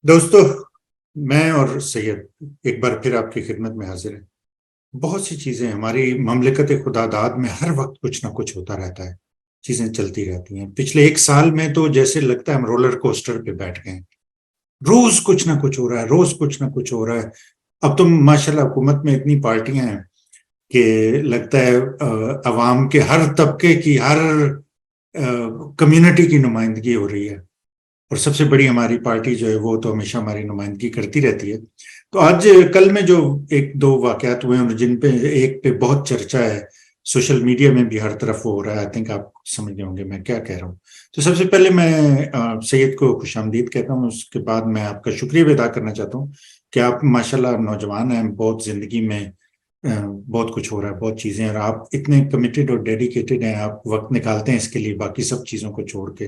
دوستو، میں اور سید ایک بار پھر آپ کی خدمت میں حاضر ہیں۔ بہت سی چیزیں ہماری مملکت خدا داد میں ہر وقت کچھ نہ کچھ ہوتا رہتا ہے، چیزیں چلتی رہتی ہیں۔ پچھلے ایک سال میں تو جیسے لگتا ہے ہم رولر کوسٹر پہ بیٹھ گئے ہیں، روز کچھ نہ کچھ ہو رہا ہے، روز کچھ نہ کچھ ہو رہا ہے۔ اب تو ماشاءاللہ حکومت میں اتنی پارٹیاں ہیں کہ لگتا ہے عوام کے ہر طبقے کی، ہر کمیونٹی کی نمائندگی ہو رہی ہے، اور سب سے بڑی ہماری پارٹی جو ہے وہ تو ہمیشہ ہماری نمائندگی کرتی رہتی ہے۔ تو آج کل میں جو ایک دو واقعات ہوئے ہیں جن پہ ایک پہ بہت چرچا ہے، سوشل میڈیا میں بھی ہر طرف ہو رہا ہے، آئی تھنک آپ سمجھ گئے ہوں گے میں کیا کہہ رہا ہوں۔ تو سب سے پہلے میں سید کو خوش آمدید کہتا ہوں، اس کے بعد میں آپ کا شکریہ بھی ادا کرنا چاہتا ہوں کہ آپ ماشاءاللہ نوجوان ہیں، بہت زندگی میں بہت کچھ ہو رہا ہے، بہت چیزیں، اور آپ اتنے کمیٹڈ اور ڈیڈیکیٹڈ ہیں، آپ وقت نکالتے ہیں اس کے لیے باقی سب چیزوں کو چھوڑ کے۔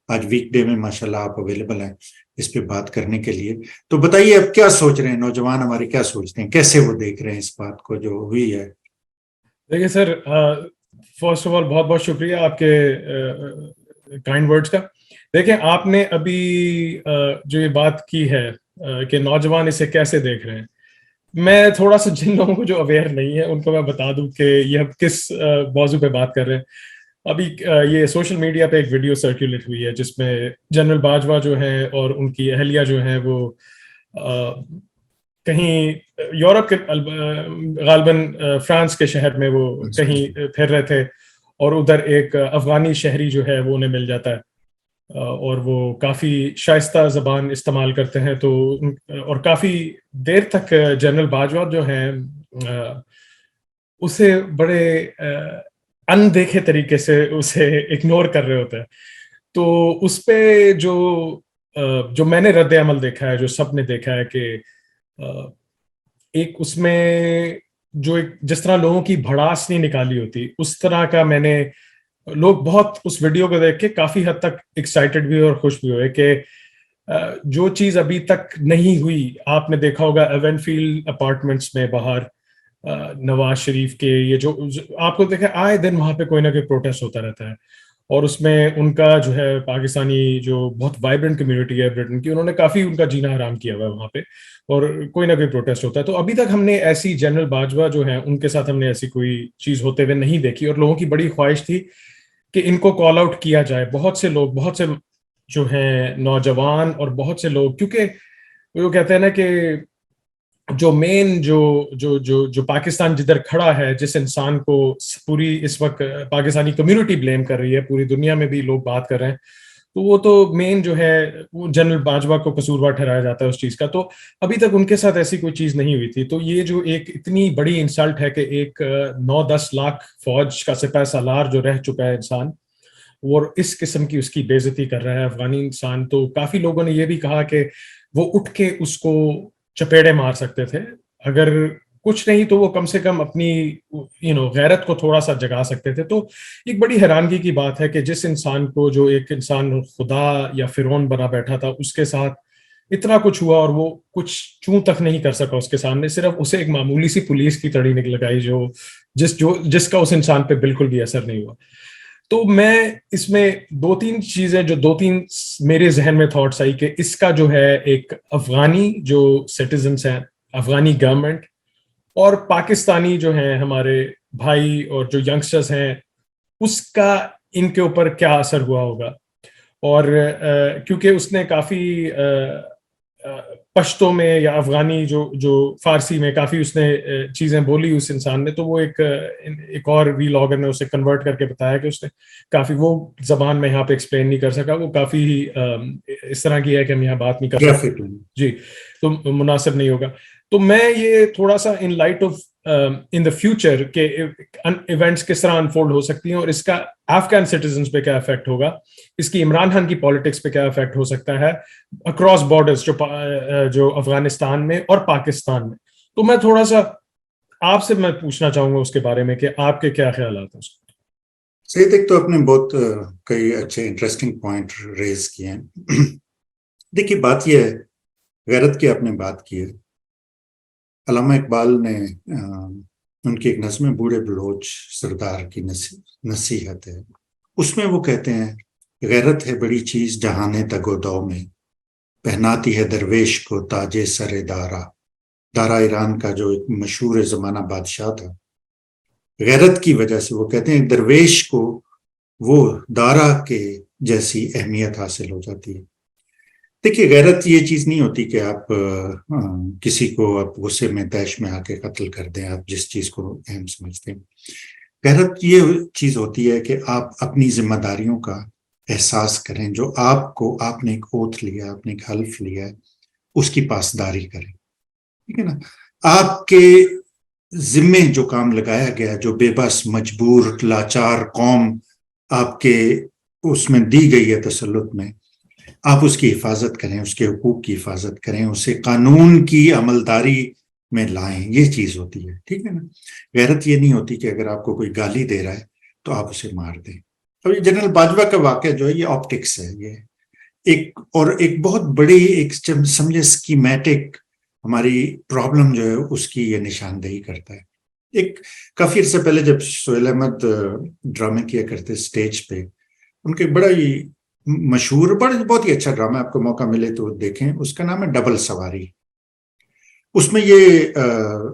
آج ویک ڈے میں ماشاءاللہ آپ اویلیبل ہیں اس پہ بات کرنے کے لیے۔ تو بتائیے اب کیا سوچ رہے ہیں نوجوان ہمارے، کیا سوچتے ہیں، کیسے وہ دیکھ رہے ہیں اس بات کو جو ہوئی ہے؟ دیکھیے سر، فرسٹ آف آل بہت بہت شکریہ آپ کے کائنڈ ورڈز کا۔ دیکھیں، آپ نے ابھی جو یہ بات کی ہے کہ نوجوان اسے کیسے دیکھ رہے ہیں، میں تھوڑا سا جن لوگوں کو جو اویئر نہیں ہے ان کو میں بتا دوں کہ یہ ہم کس موضوع پہ بات کر رہے ہیں۔ ابھی یہ سوشل میڈیا پہ ایک ویڈیو سرکولیٹ ہوئی ہے جس میں جنرل باجوہ جو ہیں اور ان کی اہلیہ جو ہیں وہ کہیں یورپ کے غالباً فرانس کے شہر میں وہ کہیں پھر رہے تھے، اور ادھر ایک افغانی شہری جو ہے وہ انہیں مل جاتا ہے، اور وہ کافی شائستہ زبان استعمال کرتے ہیں، تو اور کافی دیر تک جنرل باجوہ جو ہیں اسے بڑے اندیکھے طریقے سے اسے اگنور کر رہے ہوتے ہیں۔ تو اس پہ جو میں نے رد عمل دیکھا ہے، جو سب نے دیکھا ہے، کہ ایک اس میں جو جس طرح لوگوں کی بھڑاس نہیں نکالی ہوتی، اس طرح کا میں نے لوگ بہت اس ویڈیو کو دیکھ کے کافی حد تک ایکسائٹڈ بھی اور خوش بھی ہوئے کہ جو چیز ابھی تک نہیں ہوئی۔ آپ نے دیکھا ہوگا ایون فیلڈ اپارٹمنٹس میں باہر نواز شریف کے یہ جو آپ کو دیکھیں آئے دن وہاں پہ کوئی نہ کوئی پروٹیسٹ ہوتا رہتا ہے، اور اس میں ان کا جو ہے پاکستانی جو بہت وائبرنٹ کمیونٹی ہے برٹن کی، انہوں نے کافی ان کا جینا حرام کیا ہوا ہے وہاں پہ، اور کوئی نہ کوئی پروٹیسٹ ہوتا ہے۔ تو ابھی تک ہم نے ایسی جنرل باجوہ جو ہیں ان کے ساتھ ہم نے ایسی کوئی چیز ہوتے ہوئے نہیں دیکھی، اور لوگوں کی بڑی خواہش تھی کہ ان کو کال آؤٹ کیا جائے۔ بہت سے لوگ، بہت سے جو ہیں نوجوان اور بہت سے لوگ، کیونکہ وہ کہتے ہیں نا کہ جو مین جو پاکستان جدھر کھڑا ہے، جس انسان کو پوری اس وقت پاکستانی کمیونٹی بلیم کر رہی ہے، پوری دنیا میں بھی لوگ بات کر رہے ہیں، تو وہ تو مین جو ہے وہ جنرل باجوہ کو قصوروار ٹھہرایا جاتا ہے اس چیز کا۔ تو ابھی تک ان کے ساتھ ایسی کوئی چیز نہیں ہوئی تھی۔ تو یہ جو ایک اتنی بڑی انسلٹ ہے کہ ایک 9-10 لاکھ فوج کا سپہ سالار جو رہ چکا ہے انسان، اور اس قسم کی اس کی بے عزتی کر رہا ہے افغانی انسان، تو کافی لوگوں نے یہ بھی کہا کہ وہ اٹھ کے اس کو چپیڑے مار سکتے تھے، اگر کچھ نہیں تو وہ کم سے کم اپنی غیرت کو تھوڑا سا جگا سکتے تھے۔ تو ایک بڑی حیرانگی کی بات ہے کہ جس انسان کو، جو ایک انسان خدا یا فرعون بنا بیٹھا تھا، اس کے ساتھ اتنا کچھ ہوا اور وہ کچھ چوں تک نہیں کر سکا اس کے سامنے، صرف اسے ایک معمولی سی پولیس کی تڑی لگائی جس کا اس انسان پہ بالکل بھی اثر نہیں ہوا۔ تو میں اس میں دو تین میرے ذہن میں تھاٹس آئی کہ اس کا جو ہے ایک افغانی جو سٹیزنس ہیں، افغانی گورنمنٹ، اور پاکستانی جو ہیں ہمارے بھائی اور جو ینگسٹرز ہیں، اس کا ان کے اوپر کیا اثر ہوا ہوگا۔ اور کیونکہ اس نے کافی پشتو میں یا افغانی جو فارسی میں کافی اس نے چیزیں بولی اس انسان نے، تو وہ ایک اور ویلاگر نے اسے کنورٹ کر کے بتایا کہ اس نے کافی، وہ زبان میں یہاں پہ ایکسپلین نہیں کر سکا، وہ کافی اس طرح کی ہے کہ ہم یہاں بات نہیں کر سکتے، جی، تو مناسب نہیں ہوگا۔ تو میں یہ تھوڑا سا in light of in the future کہ ایونٹس کس طرح انفولڈ ہو سکتی ہیں، اور اس کا افغان سٹیزنز پہ کیا افیکٹ ہوگا، اس کی عمران خان کی پالیٹکس پہ کیا افیکٹ ہو سکتا ہے اکراس بارڈرز جو افغانستان میں اور پاکستان میں۔ تو میں تھوڑا سا آپ سے میں پوچھنا چاہوں گا اس کے بارے میں کہ آپ کے کیا خیالات ہیں اس کو۔ صحیح، ایک تو آپ نے بہت کئی اچھے انٹرسٹنگ پوائنٹ ریز کیے ہیں۔ دیکھیے بات یہ ہے، غیرت کی آپ نے بات کی ہے، علامہ اقبال نے ان کی ایک نظم بوڑھے بلوچ سردار کی نصیحت ہے، اس میں وہ کہتے ہیں غیرت ہے بڑی چیز جہاں تگ و دو میں، پہناتی ہے درویش کو تاج سر دارا. دارا ایران کا جو ایک مشہور زمانہ بادشاہ تھا، غیرت کی وجہ سے وہ کہتے ہیں درویش کو وہ دارا کے جیسی اہمیت حاصل ہو جاتی ہے. دیکھیے غیرت یہ چیز نہیں ہوتی کہ آپ کسی کو آپ غصے میں طیش میں آ کے قتل کر دیں، آپ جس چیز کو اہم سمجھتے ہیں. غیرت یہ چیز ہوتی ہے کہ آپ اپنی ذمہ داریوں کا احساس کریں، جو آپ نے ایک اوتھ لیا، آپ نے ایک حلف لیا ہے، اس کی پاسداری کریں. ٹھیک ہے نا. آپ کے ذمے جو کام لگایا گیا، جو بے بس مجبور لاچار قوم آپ کے اس میں دی گئی ہے تسلط میں، آپ اس کی حفاظت کریں، اس کے حقوق کی حفاظت کریں، اسے قانون کی عملداری میں لائیں. یہ چیز ہوتی ہے. ٹھیک ہے نا. غیرت یہ نہیں ہوتی کہ اگر آپ کو کوئی گالی دے رہا ہے تو آپ اسے مار دیں. اب یہ جنرل باجوہ کا واقعہ جو ہے یہ آپٹکس ہے. یہ ایک بہت بڑی ایک سمجھے اسکیمیٹک ہماری پرابلم جو ہے اس کی یہ نشاندہی کرتا ہے. ایک کافی عرصے پہلے جب سہیل احمد ڈرامے کیا کرتے اسٹیج پہ، ان کے بڑا ہی مشہور بہت ہی اچھا ڈرامہ، آپ کو موقع ملے تو دیکھیں، اس کا نام ہے ڈبل سواری. اس میں یہ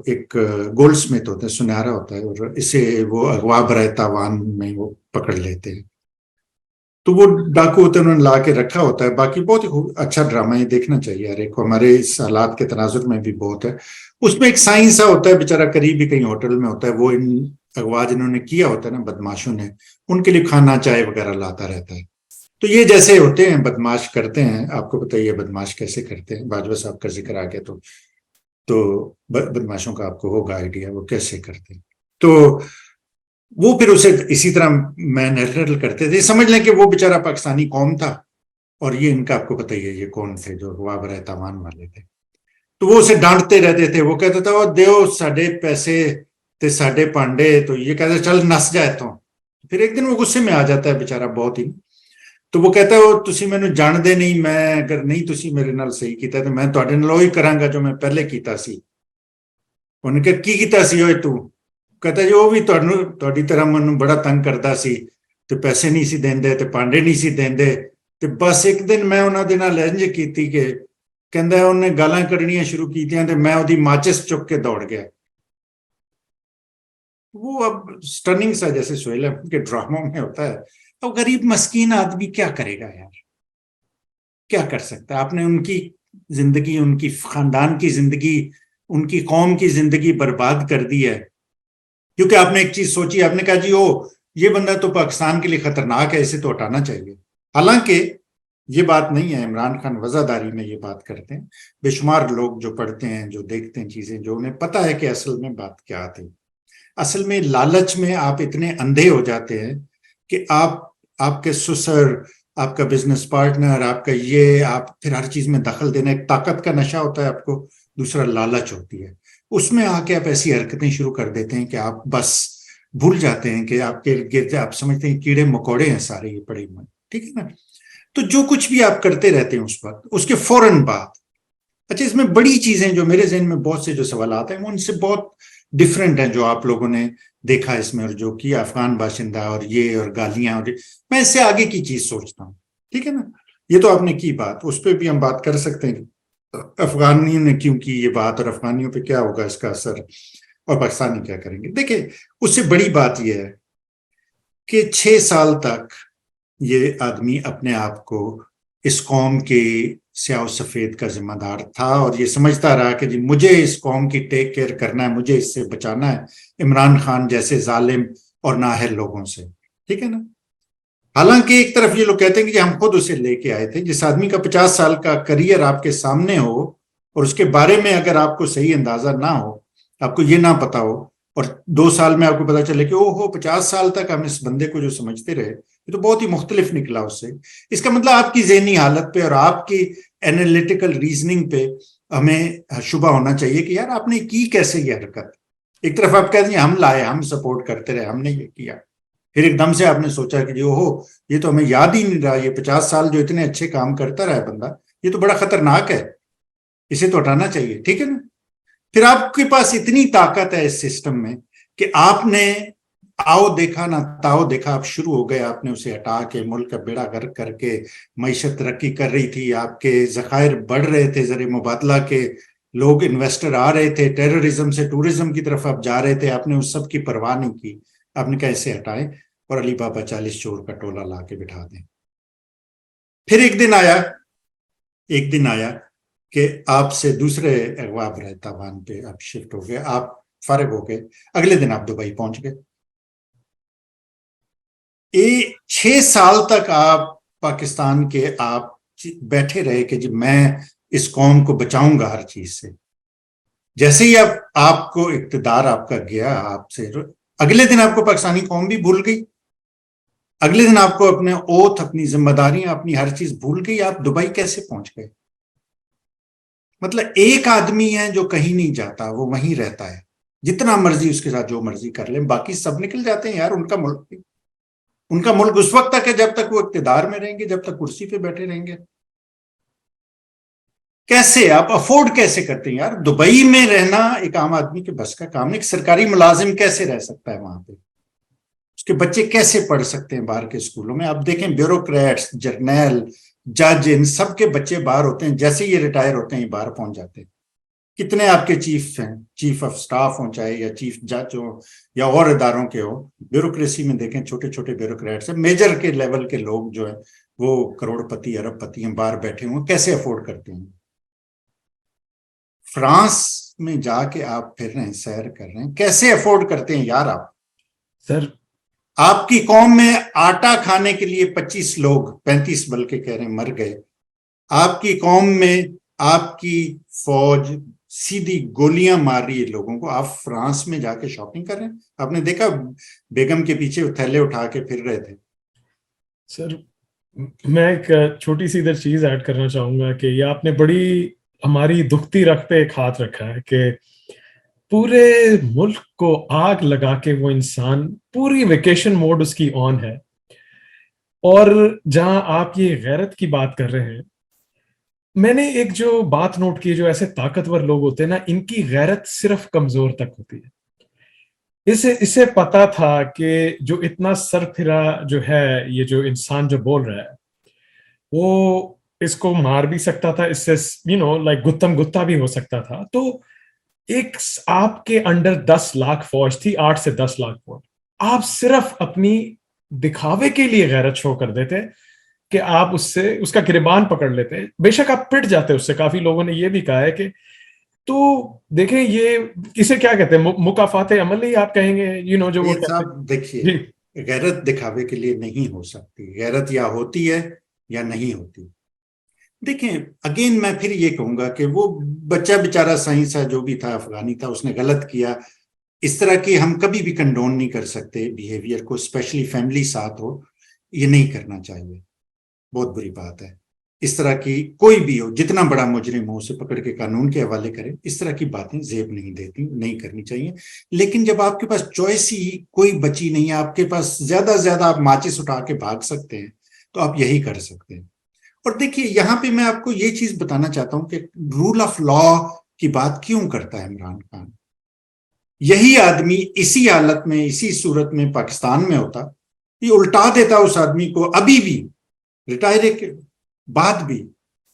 ایک گولڈ سمتھ ہوتا ہے، سنہرا ہوتا ہے، اور اسے وہ اغوا برائے تاوان میں وہ پکڑ لیتے ہیں. تو وہ ڈاکو ہوتے ہیں، انہوں نے لا کے رکھا ہوتا ہے. باقی بہت ہی اچھا ڈرامہ ہے، دیکھنا چاہیے ہر ایک کو. ہمارے اس حالات کے تناظر میں بھی بہت ہے. اس میں ایک سائنس ہوتا ہے، بیچارہ قریب ہی کہیں ہوٹل میں ہوتا ہے، وہ ان اغوا جنہوں نے کیا ہوتا ہے نا بدماشوں نے، ان کے لیے کھانا چائے وغیرہ لاتا رہتا ہے. تو یہ جیسے ہوتے ہیں بدماش کرتے ہیں. آپ کو بتائیے بدماش کیسے کرتے ہیں؟ باجوہ صاحب کا ذکر آ گیا تو بدماشوں کا آپ کو ہوگا آئیڈیا وہ کیسے کرتے ہیں. تو وہ پھر اسے اسی طرح مین ہینڈل کرتے تھے. سمجھ لیں کہ وہ بیچارہ پاکستانی قوم تھا، اور یہ ان کا آپ کو بتائیے یہ کون تھے جو ہوا برائے تاوان والے تھے. تو وہ اسے ڈانٹتے رہتے تھے. وہ کہتا تھا وہ دیو ساڈے پیسے تے ساڈے پانڈے. تو یہ کہتا چل نس جائے تو. پھر ایک دن وہ غصے میں آ جاتا ہے بیچارہ بہت ہی. تو وہ کہتا ہے تسی مینوں جانتے نہیں، میں اگر نہیں تسی میرے نال صحیح کیتا تو میں تواڈے نال وہی کراں گا جو میں پہلے کیتا سی. انہوں نے کہا کی کیتا سی ہوئے تو؟ کہتا جی وہ بھی تہاڈی طرح مینوں بڑا تنگ کردا سی، تے پیسے نہیں سی دیندے تے پانڈے نہیں سی دیندے. تے بس ایک دن میں انہاں دے نال انج کیتی کہ کہندا انہوں نے گالاں کڈنیاں شروع کیتیاں تے میں اودی ماچس چک کے دوڑ گیا. وہ اب سٹننگ سا جیسے سہیل احمد کے ڈراموں میں ہوتا ہے. اب غریب مسکین آدمی کیا کرے گا یار، کیا کر سکتا ہے؟ آپ نے ان کی زندگی، ان کی خاندان کی زندگی، ان کی قوم کی زندگی برباد کر دی ہے، کیونکہ آپ نے ایک چیز سوچی. آپ نے کہا جی یہ بندہ تو پاکستان کے لیے خطرناک ہے، اسے تو ہٹانا چاہیے. حالانکہ یہ بات نہیں ہے. عمران خان وزاداری میں یہ بات کرتے ہیں. بے شمار لوگ جو پڑھتے ہیں، جو دیکھتے ہیں چیزیں، جو انہیں پتہ ہے کہ اصل میں بات کیا تھی. اصل میں لالچ میں آپ اتنے اندھے ہو جاتے ہیں کہ آپ کے سسر، آپ کا بزنس پارٹنر، آپ کا آپ پھر ہر چیز میں دخل دینا. ایک طاقت کا نشہ ہوتا ہے آپ کو، دوسرا لالچ ہوتی ہے. اس میں آ کے آپ ایسی حرکتیں شروع کر دیتے ہیں کہ آپ بس بھول جاتے ہیں کہ آپ کے گرد آپ سمجھتے ہیں کیڑے مکوڑے ہیں سارے یہ پڑے ہوئے. ٹھیک ہے نا. تو جو کچھ بھی آپ کرتے رہتے ہیں اس وقت، اس کے فوراً بعد، اچھا اس میں بڑی چیزیں جو میرے ذہن میں بہت سے جو سوالات ہیں وہ ان سے بہت ڈفرینٹ ہیں جو آپ لوگوں نے دیکھا اس میں، اور جو کیا افغان باشندہ اور یہ اور گالیاں، اور میں اس سے آگے کی چیز سوچتا ہوں. ٹھیک ہے نا. یہ تو آپ نے کی بات، اس پہ بھی ہم بات کر سکتے ہیں افغانیوں نے کیوں کی یہ بات، اور افغانیوں پہ کیا ہوگا اس کا اثر، اور پاکستانی کیا کریں گے. دیکھیں اس سے بڑی بات یہ ہے کہ 6 سال تک یہ آدمی اپنے آپ کو اس قوم کے سیاہ و سفید کا ذمہ دار تھا، اور یہ سمجھتا رہا کہ جی مجھے اس قوم کی ٹیک کیئر کرنا ہے، مجھے اس سے بچانا ہے عمران خان جیسے ظالم اور نااہل لوگوں سے. ٹھیک ہے نا. حالانکہ ایک طرف یہ لوگ کہتے ہیں کہ ہم خود اسے لے کے آئے تھے. جس آدمی کا 50 سال کا کریئر آپ کے سامنے ہو، اور اس کے بارے میں اگر آپ کو صحیح اندازہ نہ ہو، آپ کو یہ نہ پتا ہو، اور 2 سال میں آپ کو پتا چلے کہ 50 سال تک ہم اس بندے کو جو سمجھتے رہے یہ تو بہت ہی مختلف نکلا اس سے. اس کا مطلب آپ کی ذہنی حالت پہ اور آپ کی اینالیٹیکل ریزننگ پہ ہمیں شبہ ہونا چاہیے کہ یار آپ نے کی کیسے یہ حرکت. ایک طرف آپ کہتے ہیں ہم لائے، ہم سپورٹ کرتے رہے، ہم نے یہ کیا، پھر ایک دم سے آپ نے سوچا کہ جو یہ تو ہمیں یاد ہی نہیں رہا، یہ 50 سال جو اتنے اچھے کام کرتا رہا ہے بندہ، یہ تو بڑا خطرناک ہے، اسے تو ہٹانا چاہیے. ٹھیک ہے نا. پھر آپ کے پاس اتنی طاقت ہے اس سسٹم میں کہ آپ نے آؤ دیکھا نہ تاؤ دیکھا، آپ شروع ہو گئے، آپ نے اسے ہٹا کے ملک کا بیڑا غرق کر کے، معیشت ترقی کر رہی تھی، آپ کے ذخائر بڑھ رہے تھے، زر مبادلہ کے لوگ انویسٹر آ رہے تھے، ٹیررزم سے ٹورزم کی طرف آپ جا رہے تھے، آپ نے اس سب کی پرواہ نہیں کی، آپ نے کیسے ہٹائے اور علی بابا 40 چور کا ٹولہ لا کے بٹھا دیں۔ پھر ایک دن آیا کہ آپ سے دوسرے اغوا رہتا وان پہ آپ شفٹ ہو گئے، آپ فارغ ہو گئے، اگلے دن آپ دبئی پہنچ گئے۔ 6 سال تک آپ پاکستان کے آپ بیٹھے رہے کہ جی میں اس قوم کو بچاؤں گا ہر چیز سے۔ جیسے ہی آپ کو اقتدار آپ کا گیا، آپ سے اگلے دن آپ کو پاکستانی قوم بھی بھول گئی، اگلے دن آپ کو اپنے اوتھ، اپنی ذمہ داریاں، اپنی ہر چیز بھول گئی، آپ دبئی کیسے پہنچ گئے؟ مطلب ایک آدمی ہے جو کہیں نہیں جاتا، وہ وہیں رہتا ہے، جتنا مرضی اس کے ساتھ جو مرضی کر لیں، باقی سب نکل جاتے ہیں یار۔ ان کا ملک اس وقت تک ہے جب تک وہ اقتدار میں رہیں گے، جب تک کرسی پہ بیٹھے رہیں گے۔ کیسے آپ افورڈ کیسے کرتے ہیں یار؟ دبئی میں رہنا ایک عام آدمی کے بس کا کام نہیں۔ ایک سرکاری ملازم کیسے رہ سکتا ہے وہاں پہ؟ اس کے بچے کیسے پڑھ سکتے ہیں باہر کے اسکولوں میں؟ آپ دیکھیں بیوروکریٹس، جرنیل، جج، ان سب کے بچے باہر ہوتے ہیں، جیسے یہ ریٹائر ہوتے ہیں باہر پہنچ جاتے ہیں۔ کتنے آپ کے چیف ہیں، چیف آف سٹاف ہوں چاہے، یا چیف جج ہو یا اور اداروں کے ہو، بیوروکریسی میں دیکھیں چھوٹے چھوٹے بیوروکریٹس ہیں، میجر کے لیول کے لوگ جو ہیں وہ کروڑ پتی ارب پتی ہیں، باہر بیٹھے ہوں، کیسے افورڈ کرتے ہیں؟ فرانس میں جا کے آپ پھر رہے ہیں، سیر کر رہے ہیں، کیسے افورڈ کرتے ہیں یار آپ؟ سر آپ کی قوم میں آٹا کھانے کے لیے 25 لوگ، 35 بلکہ کہہ رہے ہیں، مر گئے۔ آپ کی قوم میں آپ کی فوج سیدھی گولیاں مار رہی ہے لوگوں کو، آپ فرانس میں جا کے شاپنگ کر رہے ہیں۔ آپ نے دیکھا بیگم کے پیچھے تھیلے اٹھا کے پھر رہے تھے۔ سر میں ایک چھوٹی سی ادھر چیز ایڈ کرنا چاہوں گا کہ یہ آپ نے بڑی ہماری دکھتی رکھ پہ ایک ہاتھ رکھا ہے کہ پورے ملک کو آگ لگا کے وہ انسان پوری ویکیشن موڈ اس کی آن ہے، اور جہاں آپ یہ غیرت کی بات کر رہے ہیں، میں نے ایک جو بات نوٹ کی، جو ایسے طاقتور لوگ ہوتے ہیں نا، ان کی غیرت صرف کمزور تک ہوتی ہے۔ اسے پتا تھا کہ جو اتنا سر پھرا جو ہے، یہ جو انسان جو بول رہا ہے، وہ اس کو مار بھی سکتا تھا، اس سے لائک گتم گتا بھی ہو سکتا تھا۔ تو ایک آپ کے انڈر 10 لاکھ فوج تھی، 8 سے 10 لاکھ فوج، آپ صرف اپنی دکھاوے کے لیے غیرت شو کر دیتے کہ آپ اس کا گریبان پکڑ لیتے۔ بے شک آپ پٹ جاتے اس سے، کافی لوگوں نے یہ بھی کہا ہے کہ تو دیکھیں یہ اسے کیا کہتے ہیں، مکافات عمل ہی آپ کہیں گے، جو وہ کہتے صاحب دیکھیے، ہیں۔ جی غیرت دکھاوے کے لیے نہیں ہو سکتی، غیرت یا ہوتی ہے یا نہیں ہوتی۔ دیکھیں اگین میں پھر یہ کہوں گا کہ وہ بچہ بیچارہ سائنس ہے، جو بھی تھا افغانی تھا، اس نے غلط کیا۔ اس طرح کی ہم کبھی بھی کنڈون نہیں کر سکتے بیہیویئر کو، اسپیشلی فیملی ساتھ ہو، یہ نہیں کرنا چاہیے، بہت بری بات ہے۔ اس طرح کی کوئی بھی ہو، جتنا بڑا مجرم ہو، اسے پکڑ کے قانون کے حوالے کرے، اس طرح کی باتیں زیب نہیں دیتی، نہیں کرنی چاہیے۔ لیکن جب آپ کے پاس چوائس ہی کوئی بچی نہیں ہے، آپ کے پاس زیادہ سے زیادہ آپ ماچس اٹھا کے بھاگ سکتے ہیں، تو آپ یہی کر سکتے ہیں۔ اور دیکھیے یہاں پہ میں آپ کو یہ چیز بتانا چاہتا ہوں کہ رول آف لا کی بات کیوں کرتا ہے عمران خان؟ یہی آدمی اسی حالت میں، اسی صورت میں پاکستان میں ہوتا، یہ الٹا دیتا اس آدمی کو، ابھی بھی ریٹائر کے بعد بھی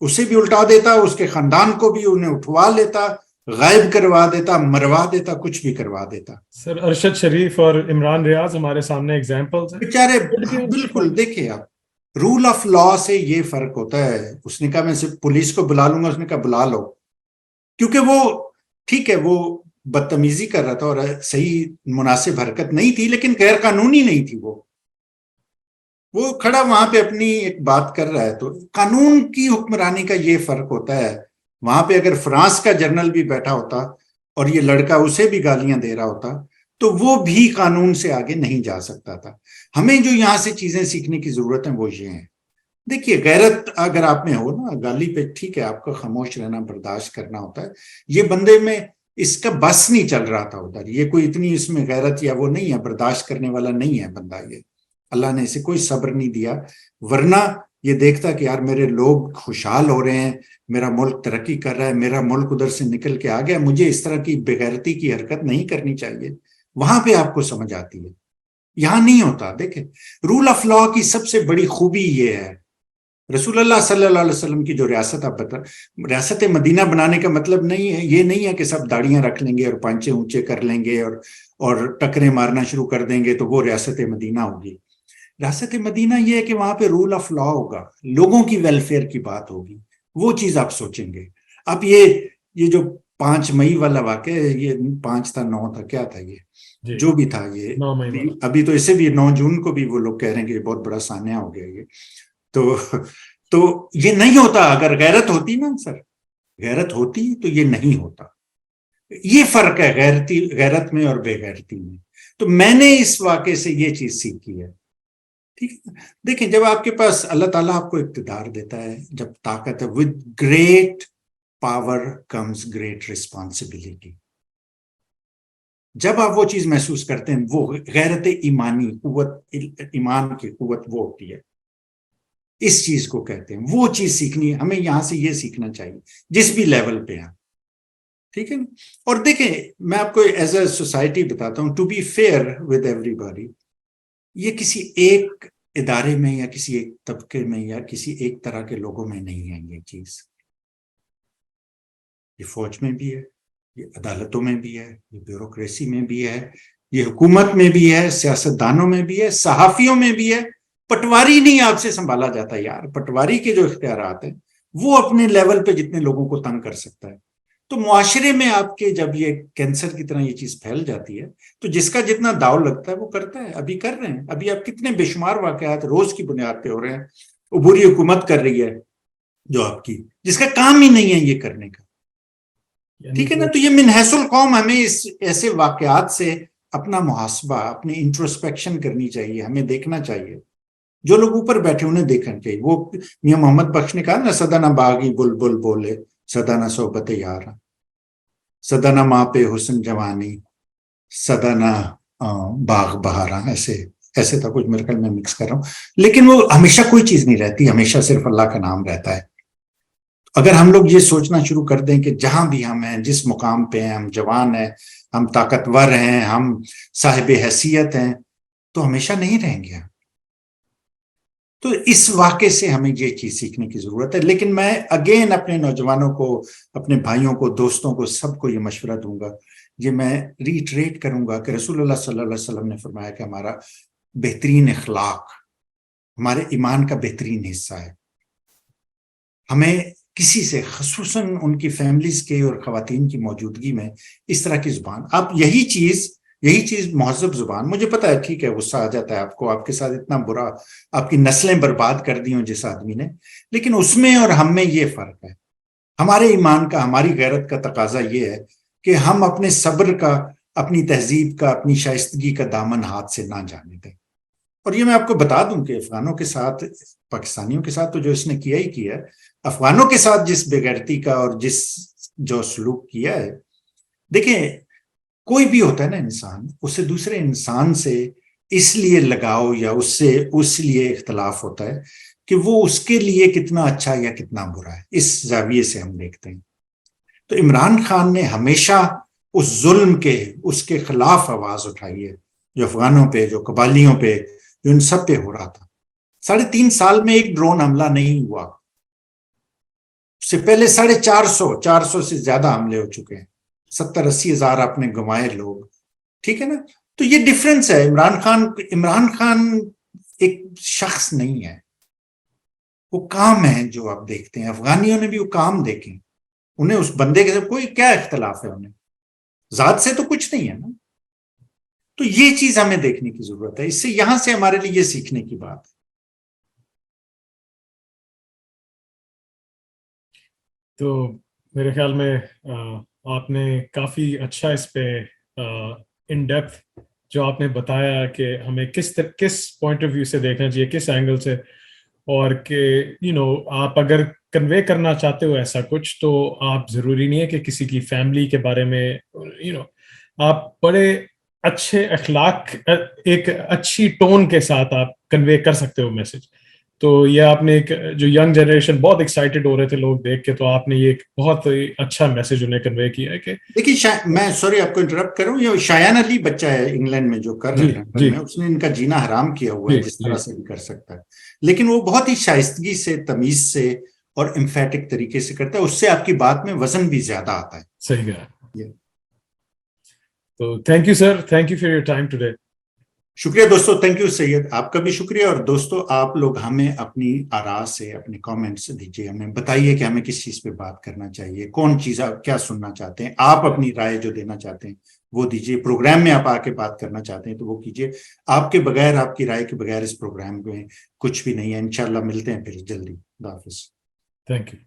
اسے بھی الٹا دیتا، اس کے خاندان کو بھی انہیں اٹھوا لیتا، غائب کروا دیتا، مروا دیتا، کچھ بھی کروا دیتا۔ سر ارشد شریف اور عمران ریاض ہمارے سامنے ایگزامپلز ہیں۔ بیچارے بالکل، دیکھیں آپ، رول آف لا سے یہ فرق ہوتا ہے۔ اس نے کہا میں صرف پولیس کو بلا لوں گا، اس نے کہا بلا لو، کیونکہ وہ ٹھیک ہے وہ بدتمیزی کر رہا تھا اور صحیح مناسب حرکت نہیں تھی، لیکن غیر قانونی نہیں تھی۔ وہ کھڑا وہاں پہ اپنی ایک بات کر رہا ہے، تو قانون کی حکمرانی کا یہ فرق ہوتا ہے۔ وہاں پہ اگر فرانس کا جنرل بھی بیٹھا ہوتا اور یہ لڑکا اسے بھی گالیاں دے رہا ہوتا، تو وہ بھی قانون سے آگے نہیں جا سکتا تھا۔ ہمیں جو یہاں سے چیزیں سیکھنے کی ضرورت ہے وہ یہ ہیں۔ دیکھیے غیرت اگر آپ میں ہو نا، گالی پہ ٹھیک ہے آپ کو خاموش رہنا، برداشت کرنا ہوتا ہے۔ یہ بندے میں اس کا بس نہیں چل رہا تھا ادھر، یہ کوئی اتنی اس میں غیرت یا وہ نہیں ہے، برداشت کرنے والا نہیں ہے بندہ، یہ اللہ نے اسے کوئی صبر نہیں دیا، ورنہ یہ دیکھتا کہ یار میرے لوگ خوشحال ہو رہے ہیں، میرا ملک ترقی کر رہا ہے، میرا ملک ادھر سے نکل کے آ گیا، مجھے اس طرح کی بغیرتی کی حرکت نہیں کرنی چاہیے۔ وہاں پہ آپ کو سمجھ آتی ہے۔ یہاں نہیں ہوتا. دیکھیں رول آف لا کی سب سے بڑی خوبی یہ ہے, رسول اللہ صلی اللہ علیہ وسلم کی جو ریاست آپ بتا, ریاست مدینہ بنانے کا مطلب نہیں ہے, یہ نہیں ہے کہ سب داڑیاں رکھ لیں گے اور پانچے اونچے کر لیں گے اور ٹکرے مارنا شروع کر دیں گے تو وہ ریاست مدینہ ہوگی. ریاست مدینہ یہ ہے کہ وہاں پہ رول آف لا ہوگا, لوگوں کی ویلفیئر کی بات ہوگی, وہ چیز آپ سوچیں گے. اب یہ جو 5 مئی والا واقعہ ہے, یہ 5 تھا 9 تھا کیا تھا, یہ جو بھی تھا, یہ ابھی تو اسے بھی 9 جون کو بھی وہ لوگ کہہ رہے ہیں کہ یہ بہت بڑا سانحہ ہو گیا یہ. تو یہ نہیں ہوتا. اگر غیرت ہوتی نا سر, غیرت ہوتی تو یہ نہیں ہوتا. یہ فرق ہے غیرت میں اور بے غیرتی میں. تو میں نے اس واقعے سے یہ چیز سیکھی ہے. ٹھیک ہے, دیکھیں جب آپ کے پاس اللہ تعالیٰ آپ کو اقتدار دیتا ہے, جب طاقت ہے, with great power comes great responsibility. جب آپ وہ چیز محسوس کرتے ہیں, وہ غیرت ایمانی قوت, ایمان کی قوت وہ ہوتی ہے, اس چیز کو کہتے ہیں. وہ چیز سیکھنی ہے ہمیں, یہاں سے یہ سیکھنا چاہیے جس بھی لیول پہ ہیں. ٹھیک ہے نا. اور دیکھیں میں آپ کو ایز اے سوسائٹی بتاتا ہوں, ٹو بی فیئر ود ایوری باڈی, یہ کسی ایک ادارے میں یا کسی ایک طبقے میں یا کسی ایک طرح کے لوگوں میں نہیں ہے. یہ چیز یہ فوج میں بھی ہے, یہ عدالتوں میں بھی ہے, یہ بیوروکریسی میں بھی ہے, یہ حکومت میں بھی ہے, سیاستدانوں میں بھی ہے, صحافیوں میں بھی ہے. پٹواری نہیں آپ سے سنبھالا جاتا یار. پٹواری کے جو اختیارات ہیں وہ اپنے لیول پہ جتنے لوگوں کو تنگ کر سکتا ہے. تو معاشرے میں آپ کے جب یہ کینسر کی طرح یہ چیز پھیل جاتی ہے تو جس کا جتنا داؤ لگتا ہے وہ کرتا ہے. ابھی کر رہے ہیں, ابھی آپ کتنے بے شمار واقعات روز کی بنیاد پہ ہو رہے ہیں. عبوری حکومت کر رہی ہے جو آپ کی, جس کا کام ہی نہیں ہے یہ کرنے کا. ٹھیک ہے نا. تو یہ من حیث القوم ہمیں اس ایسے واقعات سے اپنا محاسبہ, اپنی انٹروسپیکشن کرنی چاہیے. ہمیں دیکھنا چاہیے, جو لوگ اوپر بیٹھے انہیں دیکھنا چاہیے. وہ میاں محمد بخش نے کہا نا, سدا نہ باغی بلبل بولے, سدا نہ صحبت یار, سدا نہ ماں پہ حسن جوانی, سدا نہ باغ بہارا. ایسے تھا کچھ, میرے خیال میں مکس کر رہا ہوں. لیکن وہ ہمیشہ کوئی چیز نہیں رہتی, ہمیشہ صرف اللہ کا نام رہتا ہے. اگر ہم لوگ یہ سوچنا شروع کر دیں کہ جہاں بھی ہم ہیں, جس مقام پہ ہیں, ہم جوان ہیں, ہم طاقتور ہیں, ہم صاحب حیثیت ہیں, تو ہمیشہ نہیں رہیں گے. تو اس واقعے سے ہمیں یہ چیز سیکھنے کی ضرورت ہے. لیکن میں اگین اپنے نوجوانوں کو, اپنے بھائیوں کو, دوستوں کو, سب کو یہ مشورہ دوں گا, یہ میں ریٹریٹ کروں گا کہ رسول اللہ صلی اللہ علیہ وسلم نے فرمایا کہ ہمارا بہترین اخلاق ہمارے ایمان کا بہترین حصہ ہے. ہمیں کسی سے, خصوصاً ان کی فیملیز کے اور خواتین کی موجودگی میں, اس طرح کی زبان, آپ یہی چیز مہذب زبان, مجھے پتا ہے ٹھیک ہے غصہ آ جاتا ہے آپ کو, آپ کے ساتھ اتنا برا, آپ کی نسلیں برباد کر دی ہوں جس آدمی نے, لیکن اس میں اور ہم میں یہ فرق ہے. ہمارے ایمان کا, ہماری غیرت کا تقاضا یہ ہے کہ ہم اپنے صبر کا, اپنی تہذیب کا, اپنی شائستگی کا دامن ہاتھ سے نہ جانے دیں. اور یہ میں آپ کو بتا دوں کہ افغانوں کے ساتھ, پاکستانیوں کے ساتھ تو جو اس نے کیا ہی کیا ہے, افغانوں کے ساتھ جس بے غیرتی کا اور جو سلوک کیا ہے, دیکھیں کوئی بھی ہوتا ہے نا انسان, اسے دوسرے انسان سے اس لیے لگاؤ یا اس لیے اختلاف ہوتا ہے کہ وہ اس کے لیے کتنا اچھا یا کتنا برا ہے. اس زاویے سے ہم دیکھتے ہیں. تو عمران خان نے ہمیشہ اس ظلم کے, اس کے خلاف آواز اٹھائی ہے, جو افغانوں پہ, جو قبائلیوں پہ, جو ان سب پہ ہو رہا تھا. 3.5 سال میں ایک ڈرون حملہ نہیں ہوا, اس سے پہلے 450 سے زیادہ حملے ہو چکے ہیں, 70-80 ہزار آپ نے گنوائے لوگ. ٹھیک ہے نا. تو یہ ڈفرنس ہے. عمران خان ایک شخص نہیں ہے, وہ کام ہے جو آپ دیکھتے ہیں. افغانیوں نے بھی وہ کام دیکھے, انہیں اس بندے کے ساتھ کوئی کیا اختلاف ہے, انہیں ذات سے تو کچھ نہیں ہے نا. تو یہ چیز ہمیں دیکھنے کی ضرورت ہے. اس سے یہاں سے ہمارے لیے یہ سیکھنے کی بات ہے. تو میرے خیال میں آپ نے کافی اچھا اس پہ ان ڈیپتھ جو آپ نے بتایا کہ ہمیں کس پوائنٹ آف ویو سے دیکھنا چاہیے, کس اینگل سے, اور کہ آپ اگر کنوے کرنا چاہتے ہو ایسا کچھ تو آپ ضروری نہیں ہے کہ کسی کی فیملی کے بارے میں, آپ بڑے اچھے اخلاق, ایک اچھی ٹون کے ساتھ آپ کنوے کر سکتے ہو میسج. تو یہ آپ نے ایک جو ینگ جنریشن بہت ایکسائٹیڈ ہو رہے تھے لوگ دیکھ کے، تو آپ نے یہ ایک بہت اچھا میسج انہیں کنوے کیا ہے کہ دیکھیے میں سوری آپ کو انٹرپٹ کروں، یہ شایان علی بچہ ہے انگلینڈ میں جو کر رہا ہے لندن میں، اس نے ان کا جینا حرام کیا ہوا ہے جس طرح سے بھی کر سکتا ہے، لیکن وہ بہت ہی شائستگی سے، تمیز سے اور امفیٹک طریقے سے کرتا ہے، اس سے آپ کی بات میں وزن بھی زیادہ آتا ہے. صحیح کہا. تو thank you sir, thank you for your time today. شکریہ دوستو، تھینک یو سید، آپ کا بھی شکریہ. اور دوستو آپ لوگ ہمیں اپنی آراء سے، اپنے کامنٹس دیجیے، ہمیں بتائیے کہ ہمیں کس چیز پہ بات کرنا چاہیے، کون چیز آپ کیا سننا چاہتے ہیں، آپ اپنی رائے جو دینا چاہتے ہیں وہ دیجیے. پروگرام میں آپ آ کے بات کرنا چاہتے ہیں تو وہ کیجیے. آپ کے بغیر، آپ کی رائے کے بغیر اس پروگرام میں کچھ بھی نہیں ہے. انشاءاللہ ملتے ہیں پھر جلدی. خدا حافظ. Thank you.